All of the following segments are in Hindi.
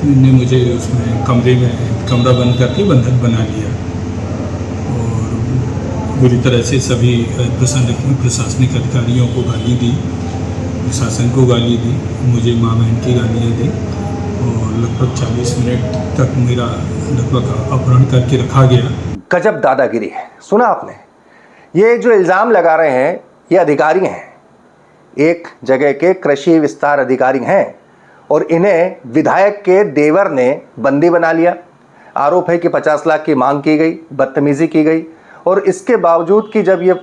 ने मुझे उसमें कमरा बंद करके बंधक बना लिया और बुरी तरह से सभी प्रशासनिक अधिकारियों को गाली दी, प्रशासन को गाली दी, मुझे माँ बहन की गालियाँ दी और लगभग 40 मिनट तक मेरा लगभग अपहरण करके रखा गया। गजब दादागिरी है। सुना आपने? ये जो इल्ज़ाम लगा रहे हैं ये अधिकारी हैं, एक जगह के कृषि विस्तार अधिकारी हैं और इन्हें विधायक के देवर ने बंदी बना लिया। आरोप है कि 50 लाख की मांग की गई, बदतमीज़ी की गई और इसके बावजूद कि जब ये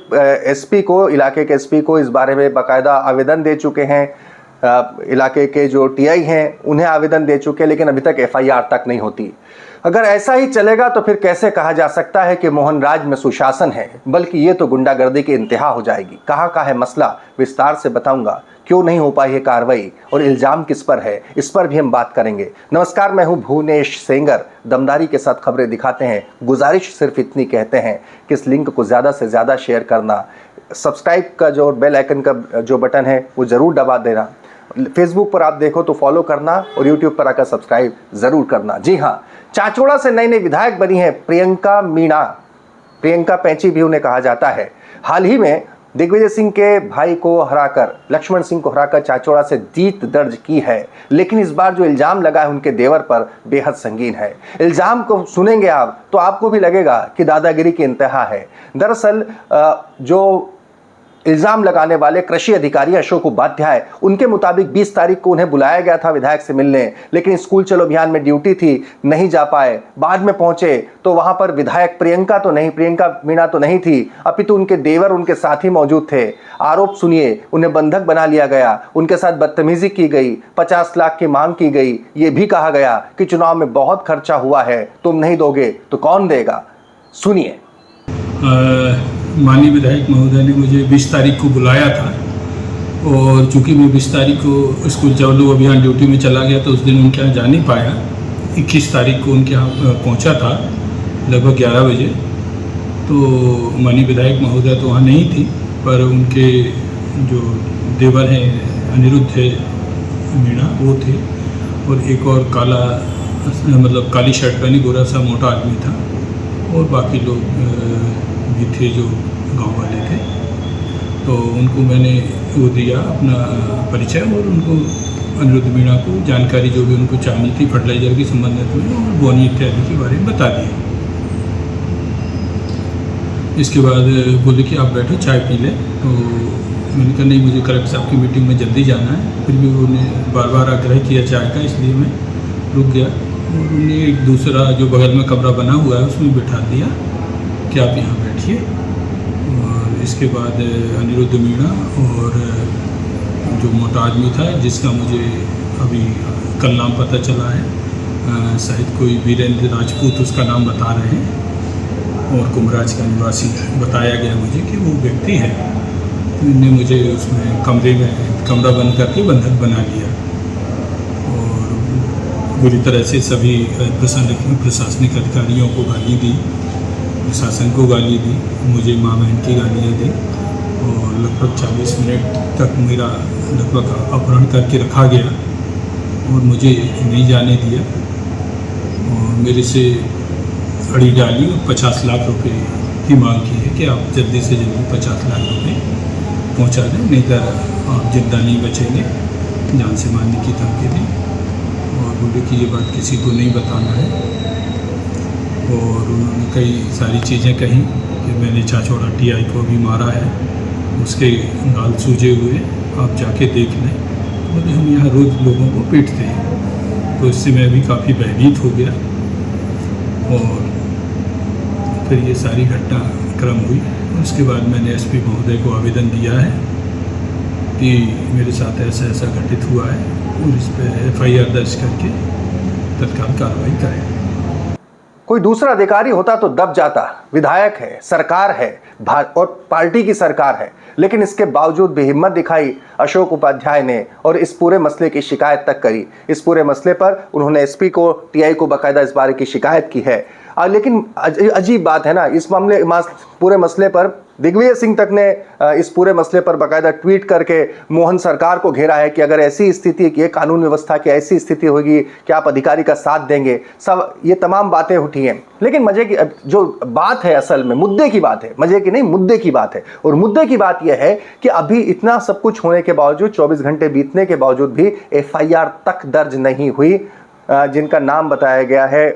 एसपी को, इलाके के एसपी को इस बारे में बाकायदा आवेदन दे चुके हैं, इलाके के जो टीआई हैं उन्हें आवेदन दे चुके हैं, लेकिन अभी तक एफआईआर तक नहीं होती। अगर ऐसा ही चलेगा तो फिर कैसे कहा जा सकता है कि मोहन राज में सुशासन है, बल्कि ये तो गुंडागर्दी की इंतहा हो जाएगी। कहाँ का है मसला, विस्तार से बताऊंगा। क्यों नहीं हो पाई है कार्रवाई और इल्ज़ाम किस पर है, इस पर भी हम बात करेंगे। नमस्कार, मैं हूं भुवनेश सेंगर। दमदारी के साथ खबरें दिखाते हैं। गुजारिश सिर्फ इतनी कहते हैं कि इस लिंक को ज़्यादा से ज़्यादा शेयर करना, सब्सक्राइब का जो बेल आइकन का जो बटन है वो ज़रूर दबा देना। फेसबुक पर आप देखो तो फॉलो करना और यूट्यूब पर आकर सब्सक्राइब ज़रूर करना। जी हाँ, चाचौड़ा से नई नई विधायक बनी है प्रियंका मीणा। प्रियंका पैंची भी उन्हें कहा जाता है। हाल ही में दिग्विजय सिंह के भाई को हराकर, लक्ष्मण सिंह को हराकर चाचौड़ा से जीत दर्ज की है, लेकिन इस बार जो इल्ज़ाम लगा है उनके देवर पर बेहद संगीन है। इल्ज़ाम को सुनेंगे आप तो आपको भी लगेगा कि दादागिरी की इंतहा है। दरअसल जो इल्ज़ाम लगाने वाले कृषि अधिकारी अशोक उपाध्याय, उनके मुताबिक 20 तारीख को उन्हें बुलाया गया था विधायक से मिलने, लेकिन स्कूल चलो अभियान में ड्यूटी थी, नहीं जा पाए। बाद में पहुंचे तो वहां पर विधायक प्रियंका मीणा तो नहीं थी, अपितु उनके देवर, उनके साथी मौजूद थे। आरोप सुनिए, उन्हें बंधक बना लिया गया, उनके साथ बदतमीजी की गई, 50 लाख की मांग की गई। ये भी कहा गया कि चुनाव में बहुत खर्चा हुआ है, तुम नहीं दोगे तो कौन देगा। सुनिए। माननीय विधायक महोदय ने मुझे 20 तारीख को बुलाया था और चूंकि मैं 20 तारीख को स्कूल चलो अभियान ड्यूटी में चला गया तो उस दिन उनके यहाँ जा नहीं पाया। 21 तारीख को उनके यहाँ पहुँचा था लगभग 11 बजे। तो माननीय विधायक महोदय तो वहाँ नहीं थी, पर उनके जो देवर हैं अनिरुद्ध मीणा वो थे और एक और काला, मतलब काली शर्ट पहनी, गोरा सा मोटा आदमी था और बाकी लोग भी थे जो गांव वाले थे। तो उनको मैंने वो दिया अपना परिचय और उनको अनिरुद्ध मीणा को जानकारी जो भी उनको चाहिए थी फर्टिलाइजर की संबंधित में और बोनी इत्यादि के बारे में बता दिया। इसके बाद बोले कि आप बैठो चाय पी लें। तो मैंने कहा नहीं, मुझे कलेक्टर साहब की मीटिंग में जल्दी जाना है। फिर भी उन्होंने बार बार आग्रह किया चाय का, इसलिए मैं रुक गया और उन्हें एक दूसरा जो बगल में कमरा बना हुआ है उसमें बिठा दिया कि आप यहाँ बैठिए। और इसके बाद अनिरुद्ध मीणा और जो मोटा आदमी था जिसका मुझे अभी कल नाम पता चला है, शायद कोई वीरेंद्र राजपूत उसका नाम बता रहे हैं और कुमराज का निवासी बताया गया मुझे कि वो व्यक्ति है। इन्होंने मुझे उसमें कमरा बंद करके बंधक बना लिया और बुरी तरह से सभी प्रशासनिक अधिकारियों को गाली दी, प्रशासन को गाली दी, मुझे माँ बहन की गालियाँ दी और लगभग 40 मिनट तक मेरा लगभग अपहरण करके रखा गया और मुझे नहीं जाने दिया और मेरे से अड़ी डाली और 50 लाख रुपए की मांग की है कि आप जल्दी से जल्दी 50 लाख रुपए पहुंचा दें, नहीं तो आप जिंदा नहीं बचेंगे, जान से मारने की धमकी दी और बोले कि ये बात किसी को नहीं बताना है। और उन्होंने कई सारी चीज़ें कहीं कि मैंने चाचौड़ा टीआई को भी मारा है, उसके गाल सूजे हुए, आप जाके देख लें। बोले हम यहाँ रोज़ लोगों को पीटते हैं। तो इससे मैं भी काफ़ी भयभीत हो गया और फिर ये सारी घटनाक्रम हुई। उसके बाद मैंने एसपी महोदय को आवेदन दिया है कि मेरे साथ ऐसा ऐसा घटित हुआ है और इस पर एफआईआर दर्ज करके तत्काल कार्रवाई करें। कोई दूसरा अधिकारी होता तो दब जाता। विधायक है, सरकार है और पार्टी की सरकार है, लेकिन इसके बावजूद भी हिम्मत दिखाई अशोक उपाध्याय ने और इस पूरे मसले की शिकायत तक करी। इस पूरे मसले पर उन्होंने एसपी को, टीआई को बाकायदा इस बारे की शिकायत की है। लेकिन अजीब बात है ना, इस पूरे मसले पर दिग्विजय सिंह तक ने इस पूरे मसले पर बाकायदा ट्वीट करके मोहन सरकार को घेरा है कि अगर ऐसी स्थिति, ये कानून व्यवस्था की ऐसी स्थिति होगी कि आप अधिकारी का साथ देंगे, सब ये तमाम बातें उठी हैं। लेकिन मजे की जो बात है, असल में मुद्दे की बात है, मजे की नहीं, मुद्दे की बात है। और मुद्दे की बात यह है कि अभी इतना सब कुछ होने के बावजूद, 24 घंटे बीतने के बावजूद भी FIR तक दर्ज नहीं हुई, जिनका नाम बताया गया है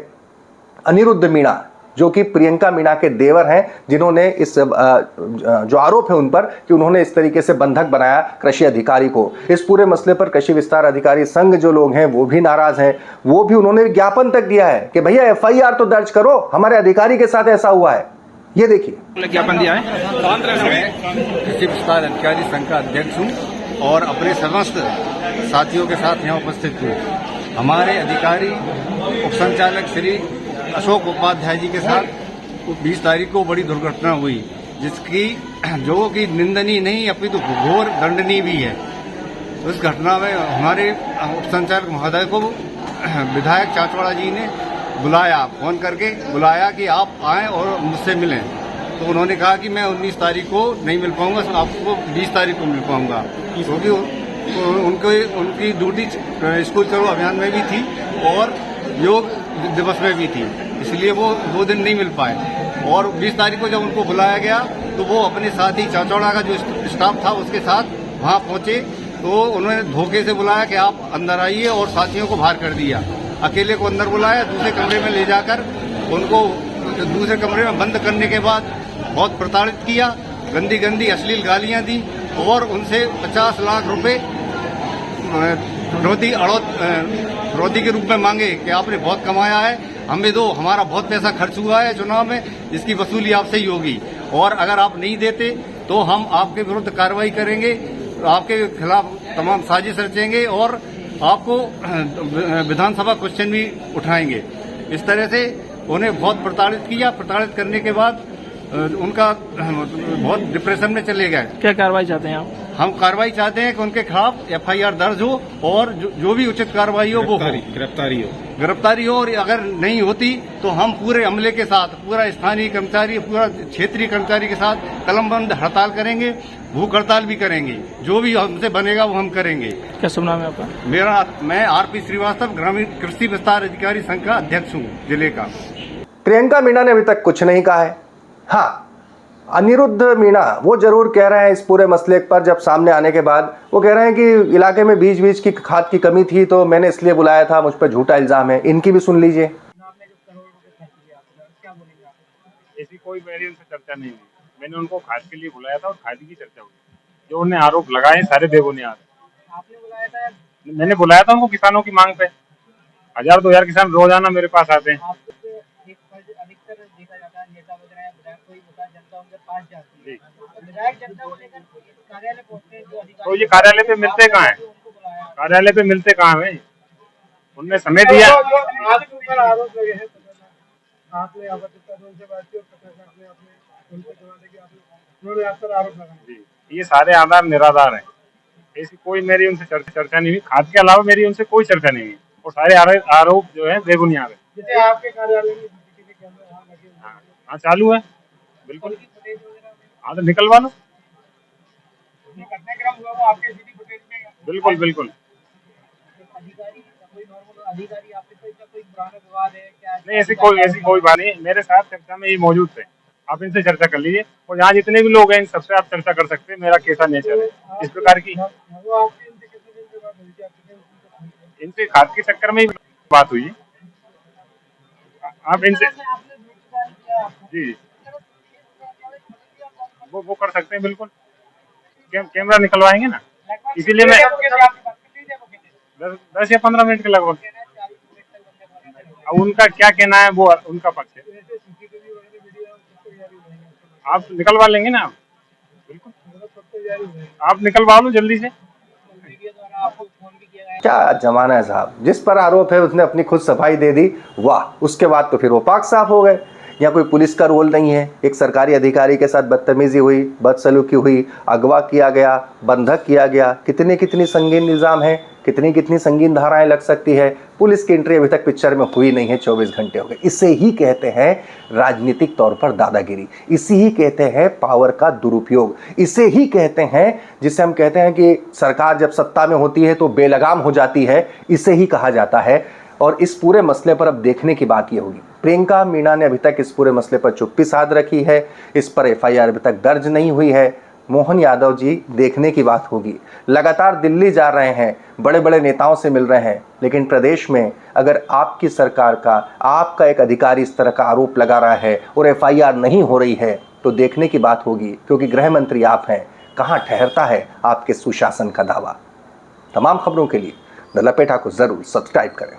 अनिरुद्ध मीणा, जो कि प्रियंका मीणा के देवर हैं, जिन्होंने इस जो आरोप है उन पर कि उन्होंने इस तरीके से बंधक बनाया कृषि अधिकारी को। इस पूरे मसले पर कृषि विस्तार अधिकारी संघ जो लोग हैं वो भी नाराज हैं। वो भी उन्होंने ज्ञापन तक दिया है कि भैया FIR तो दर्ज करो, हमारे अधिकारी के साथ ऐसा हुआ है। ये देखिए ज्ञापन दिया है। कृषि विस्तार अधिकारी संघ का अध्यक्ष हूँ और अपने समस्त साथियों के साथ यहाँ उपस्थित हूँ। हमारे अधिकारी उप संचालक श्री अशोक उपाध्याय जी के साथ 20 तारीख को बड़ी दुर्घटना हुई, जिसकी जो कि निंदनीय नहीं अपितु घोर दंडनीय भी है। उस घटना में हमारे उप संचालक महोदय को विधायक चाचवाड़ा जी ने बुलाया, फोन करके बुलाया कि आप आएं और मुझसे मिलें। तो उन्होंने कहा कि मैं 19 तारीख को नहीं मिल पाऊंगा, आपको 20 तारीख को मिल पाऊंगा, क्योंकि उनकी ड्यूटी स्कूल चलो अभियान में भी थी और योग दिवस में भी थी, इसलिए वो 2 दिन नहीं मिल पाए। और 20 तारीख को जब उनको बुलाया गया तो वो अपने साथी चाचौड़ा का जो स्टाफ था उसके साथ वहां पहुंचे, तो उन्होंने धोखे से बुलाया कि आप अंदर आइए और साथियों को बाहर कर दिया। अकेले को अंदर बुलाया, दूसरे कमरे में ले जाकर उनको दूसरे कमरे में बंद करने के बाद बहुत प्रताड़ित किया, गंदी गंदी अश्लील गालियां दी और उनसे 50 लाख रुपए फिरौती के रूप में मांगे कि आपने बहुत कमाया है, हमें दो, हमारा बहुत पैसा खर्च हुआ है चुनाव में, इसकी वसूली आपसे ही होगी, और अगर आप नहीं देते तो हम आपके विरुद्ध कार्रवाई करेंगे, आपके खिलाफ तमाम साजिश रचेंगे और आपको विधानसभा क्वेश्चन भी उठाएंगे। इस तरह से उन्हें बहुत प्रताड़ित किया। प्रताड़ित करने के बाद उनका बहुत डिप्रेशन में चले गए। क्या कार्रवाई चाहते हैं आप? हम कार्रवाई चाहते हैं कि उनके खिलाफ FIR दर्ज हो और जो भी उचित कार्रवाई हो वो गिरफ्तारी हो, और अगर नहीं होती तो हम पूरे अमले के साथ, पूरा स्थानीय कर्मचारी, पूरा क्षेत्रीय कर्मचारी के साथ कलमबंद हड़ताल करेंगे, भूख हड़ताल भी करेंगे, जो भी हमसे बनेगा वो हम करेंगे। क्या शुभ नाम है आपका? मैं RP श्रीवास्तव, ग्रामीण कृषि विस्तार अधिकारी संघ का अध्यक्ष हूँ जिले का। प्रियंका मीणा ने अभी तक कुछ नहीं कहा है। हाँ, अनिरुद्ध मीणा वो जरूर कह रहे हैं इस पूरे मसले पर, जब सामने आने के बाद वो कह रहे हैं कि इलाके में बीज की खाद की कमी थी तो मैंने इसलिए बुलाया था, मुझ पर झूठा इल्जाम है। इनकी भी सुन लीजिए। ऐसी कोई मेरी उनसे चर्चा नहीं हुई। मैंने उनको खाद के लिए बुलाया था और खाद की चर्चा हुई। जो उन्हें आरोप लगाए सारे बेबुनियाद। आपने बुलाया था? मैंने बुलाया था उनको किसानों की मांग पे। 1000-2000 किसान रोजाना मेरे पास आते हैं। तो ये कार्यालय पे मिलते कहाँ है? कार्यालय पे मिलते कहाँ है? उनने समय दिया। ये सारे आधार निराधार हैं। ऐसी कोई मेरी उनसे चर्चा नहीं हुई। खाद के अलावा मेरी उनसे कोई चर्चा नहीं हुई और सारे आरोप जो है बेबुनियाद है। जैसे आपके कार्यालय में हाँ चालू है, बिल्कुल। हाँ तो निकलवा लो। घटनाक्रम हुआ वो आपके फुटेज में? बिल्कुल बिल्कुल। अधिकारी आपके कोई पुराना विवाद है क्या? नहीं, ऐसी कोई बात नहीं। मेरे साथ चर्चा में ये मौजूद थे, आप इनसे चर्चा कर लीजिए। और यहाँ जितने भी लोग हैं इन सबसे आप चर्चा कर सकते हैं। मेरा कैसा नेचर है इस प्रकार की। इनसे खाद के चक्कर में ही बात हुई। आप इनसे जी वो कर सकते हैं, बिल्कुल। कैमरा निकलवाएंगे ना, इसीलिए मैं 10 या 15 मिनट के लगभग। अब उनका क्या कहना है वो उनका पक्ष है। आप निकलवा लेंगे ना? बिल्कुल, आप निकलवा लो जल्दी से। क्या जमाना है साहब, जिस पर आरोप है उसने अपनी खुद सफाई दे दी, वाह। उसके बाद तो फिर वो पाक साफ हो गए। यहाँ कोई पुलिस का रोल नहीं है। एक सरकारी अधिकारी के साथ बदतमीजी हुई, बदसलूकी हुई, अगवा किया गया, बंधक किया गया, कितनी संगीन इल्जाम है। कितनी कितनी संगीन धाराएं लग सकती है। पुलिस की एंट्री अभी तक पिक्चर में हुई नहीं है, 24 घंटे हो गए। इसे ही कहते हैं राजनीतिक तौर पर दादागिरी, इसी ही कहते हैं पावर का दुरुपयोग, इसे ही कहते हैं जिसे हम कहते हैं कि सरकार जब सत्ता में होती है तो बेलगाम हो जाती है, इसे ही कहा जाता है। और इस पूरे मसले पर अब देखने की बात यह होगी, प्रियंका मीणा ने अभी तक इस पूरे मसले पर चुप्पी साध रखी है, इस पर एफआईआर अभी तक दर्ज नहीं हुई है। मोहन यादव जी, देखने की बात होगी। लगातार दिल्ली जा रहे हैं, बड़े बड़े नेताओं से मिल रहे हैं, लेकिन प्रदेश में अगर आपकी सरकार का, आपका एक अधिकारी इस तरह का आरोप लगा रहा है और एफआईआर नहीं हो रही है तो देखने की बात होगी, क्योंकि गृह मंत्री आप हैं। कहां ठहरता है आपके सुशासन का दावा? तमाम खबरों के लिए द लपेटा को जरूर सब्सक्राइब करें।